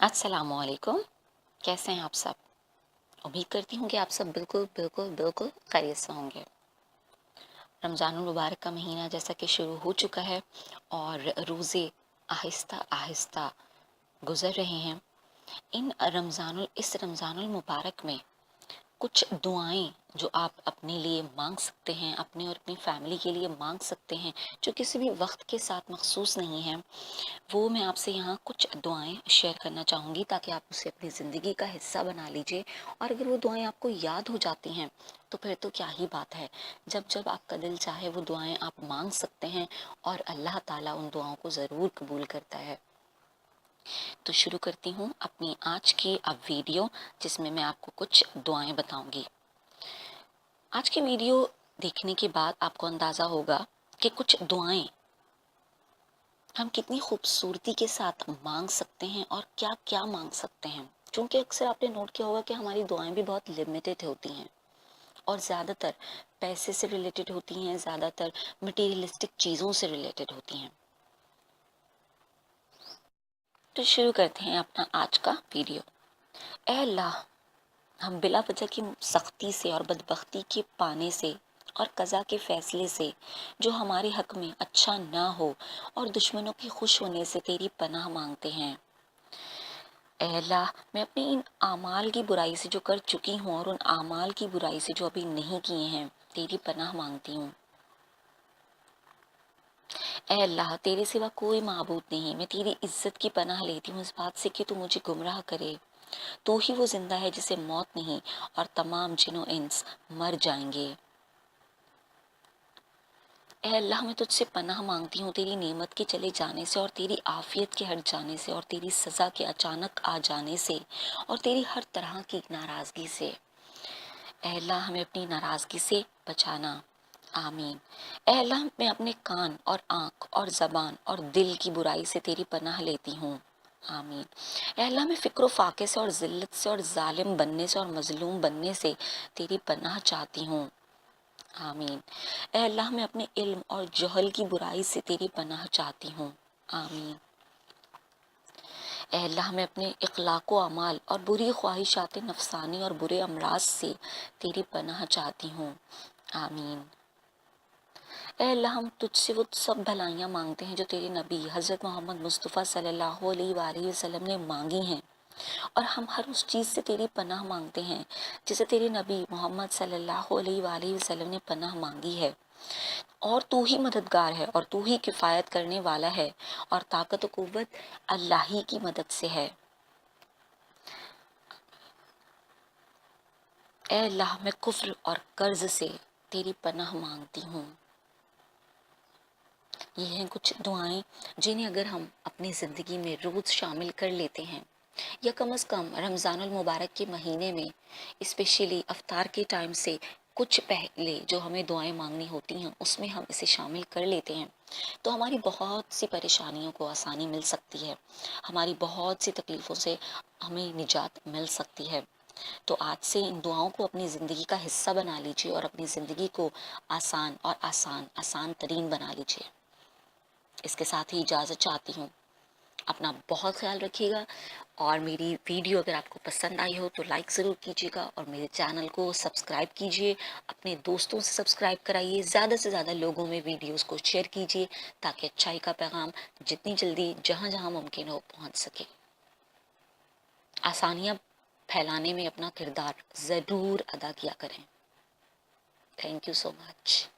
अस्सलाम वालेकुम। कैसे हैं आप सब? उम्मीद करती हूँ कि आप सब बिल्कुल बिल्कुल बिल्कुल खैरियत से होंगे। रमज़ानुल मुबारक का महीना जैसा कि शुरू हो चुका है और रोज़े आहिस्ता आहिस्ता गुज़र रहे हैं। इस रमज़ानुल मुबारक में कुछ दुआएं जो आप अपने लिए मांग सकते हैं, अपने और अपनी फैमिली के लिए मांग सकते हैं, जो किसी भी वक्त के साथ मखसूस नहीं है, वो मैं आपसे यहाँ कुछ दुआएं शेयर करना चाहूँगी ताकि आप उसे अपनी ज़िंदगी का हिस्सा बना लीजिए। और अगर वो दुआएं आपको याद हो जाती हैं तो फिर तो क्या ही बात है। जब जब आपका दिल चाहे वो दुआएं आप मांग सकते हैं और अल्लाह ताला उन दुआओं को ज़रूर कबूल करता है। तो शुरू करती हूँ अपनी आज की अब वीडियो, जिसमें मैं आपको कुछ दुआएं बताऊंगी। आज की वीडियो देखने के बाद आपको अंदाज़ा होगा कि कुछ दुआएं हम कितनी खूबसूरती के साथ मांग सकते हैं और क्या क्या मांग सकते हैं। क्योंकि अक्सर आपने नोट किया होगा कि हमारी दुआएं भी बहुत लिमिटेड होती हैं और ज़्यादातर पैसे से रिलेटेड होती हैं, ज़्यादातर मटेरियलिस्टिक चीज़ों से रिलेटेड होती हैं। तो शुरू करते हैं अपना आज का वीडियो। ऐ अल्लाह, हम बिला वजह की सख्ती से और बदबख्ती के पाने से और कज़ा के फैसले से जो हमारे हक में अच्छा ना हो और दुश्मनों के खुश होने से तेरी पनाह मांगते हैं। ऐ अल्लाह, मैं अपनी इन आमाल की बुराई से जो कर चुकी हूँ और उन आमाल की बुराई से जो अभी नहीं किए हैं, तेरी पनाह मांगती हूँ। ऐ अल्लाह, तेरे सिवा कोई माबूद नहीं, मैं तेरी इज्जत की पनाह लेती हूँ इस बात से कि तू मुझे गुमराह करे। तू ही वो जिंदा है जिसे मौत नहीं और तमाम जिन्नो इंस मर जाएंगे। ऐ अल्लाह, मैं तुझसे पनाह मांगती हूँ तेरी नेमत के चले जाने से और तेरी आफियत के हट जाने से और तेरी सज़ा के अचानक आ जाने से और तेरी हर तरह की नाराज़गी से। ऐ अल्लाह, हमें अपनी नाराज़गी से बचाना। आमीन। ऐ अल्लाह, मैं अपने कान और आँख और ज़बान और दिल की बुराई से तेरी पनाह लेती हूँ। आमीन। ऐ अल्लाह, मैं फ़िक्र फाके से और ज़िल्लत से और ज़ालिम बनने से और मज़लूम बनने से तेरी पनाह चाहती हूँ। आमीन। ऐ अल्लाह, मैं अपने इल्म और जहल की बुराई से तेरी पनाह चाहती हूँ। आमीन। ऐ अल्लाह, मैं अपने इखलाक़ व अमाल और बुरी ख्वाहिशात नफसानी और बुरे अमराज से तेरी पनाह चाहती हूँ। आमीन। ऐ अल्लाह, हम तुझसे वो सब भलाइयाँ मांगते हैं जो तेरे नबी हज़रत मोहम्मद मुस्तफ़ा सल्लल्लाहु अलैहि वसल्लम ने मांगी हैं, और हम हर उस चीज़ से तेरी पनाह मांगते हैं जिसे तेरे नबी मोहम्मद सल्लल्लाहु अलैहि वसल्लम ने पनाह मांगी है। और तू ही मददगार है और तू ही किफ़ायत करने वाला है और ताकत व कुव्वत अल्लाह ही की मदद से है। ऐ अल्लाह, मैं कुफ्र और कर्ज से तेरी पनाह मांगती हूँ। ये हैं कुछ दुआएं जिन्हें अगर हम अपनी ज़िंदगी में रोज़ शामिल कर लेते हैं, या कम से कम रमज़ानुल मुबारक के महीने में स्पेशली अफ्तार के टाइम से कुछ पहले जो हमें दुआएं मांगनी होती हैं उसमें हम इसे शामिल कर लेते हैं, तो हमारी बहुत सी परेशानियों को आसानी मिल सकती है, हमारी बहुत सी तकलीफ़ों से हमें निजात मिल सकती है। तो आज से इन दुआओं को अपनी ज़िंदगी का हिस्सा बना लीजिए और अपनी ज़िंदगी को आसान और आसान तरीन बना लीजिए। इसके साथ ही इजाज़त चाहती हूँ। अपना बहुत ख्याल रखिएगा और मेरी वीडियो अगर आपको पसंद आई हो तो लाइक ज़रूर कीजिएगा और मेरे चैनल को सब्सक्राइब कीजिए। अपने दोस्तों से सब्सक्राइब कराइए, ज़्यादा से ज़्यादा लोगों में वीडियोस को शेयर कीजिए ताकि अच्छाई का पैगाम जितनी जल्दी जहाँ जहाँ मुमकिन हो पहुँच सके। आसानियाँ फैलाने में अपना किरदार ज़रूर अदा किया करें। Thank you so much.